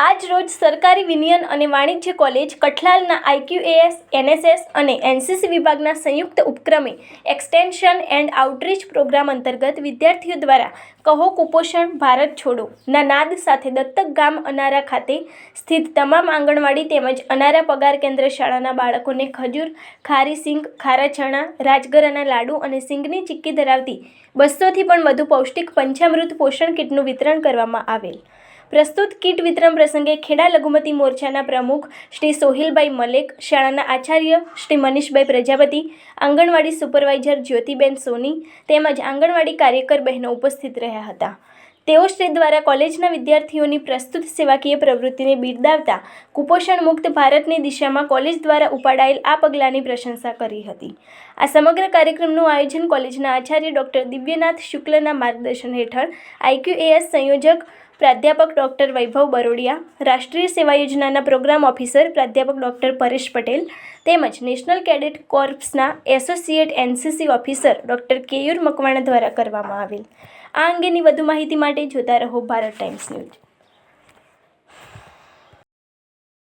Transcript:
આજ રોજ સરકારી વિનયન અને વાણિજ્ય કોલેજ કઠલાલના IQAS, NSS અને NCC વિભાગના સંયુક્ત ઉપક્રમે એક્સટેન્શન એન્ડ આઉટરીચ પ્રોગ્રામ અંતર્ગત વિદ્યાર્થીઓ દ્વારા કહો કુપોષણ ભારત છોડો ના નાદ સાથે દત્તક ગામ અનારા ખાતે સ્થિત તમામ આંગણવાડી તેમજ અનારા પગાર કેન્દ્ર શાળાના બાળકોને ખજૂર, ખારી સિંગ, ખારા ચણા, રાજગરાના લાડુ અને સિંગની ચીક્કી ધરાવતી 200થી પણ વધુ પૌષ્ટિક પંચામૃત પોષણ કીટનું વિતરણ કરવામાં આવેલ। પ્રસ્તુત કીટ વિતરણ પ્રસંગે ખેડા લઘુમતી મોરચાના પ્રમુખ શ્રી સોહિલભાઈ મલેક, શાળાના આચાર્ય શ્રી મનીષભાઈ પ્રજાપતિ, આંગણવાડી સુપરવાઇઝર જ્યોતિબેન સોની તેમજ આંગણવાડી કાર્યકર બહેનો ઉપસ્થિત રહ્યા હતા। તેઓ શ્રી દ્વારા કોલેજના વિદ્યાર્થીઓની પ્રસ્તુત સેવાકીય પ્રવૃત્તિને બિરદાવતા કુપોષણ મુક્ત ભારતની દિશામાં કોલેજ દ્વારા ઉપાડાયેલ આ પગલાંની પ્રશંસા કરી હતી। આ સમગ્ર કાર્યક્રમનું આયોજન કોલેજના આચાર્ય ડૉક્ટર દિવ્યનાથ શુક્લના માર્ગદર્શન હેઠળ IQAS સંયોજક પ્રાધ્યાપક ડૉક્ટર વૈભવ બરોડિયા, રાષ્ટ્રીય સેવા યોજનાના પ્રોગ્રામ ઓફિસર પ્રાધ્યાપક ડૉક્ટર પરેશ પટેલ તેમજ નેશનલ કેડેટ કોર્પ્સના associate NCC officer doctor Keyur Makwana દ્વારા કરવામાં આવેલ। આ અંગેની વધુ માહિતી માટે જોતા રહો ભારત ટાઈમ્સ ન્યૂઝ।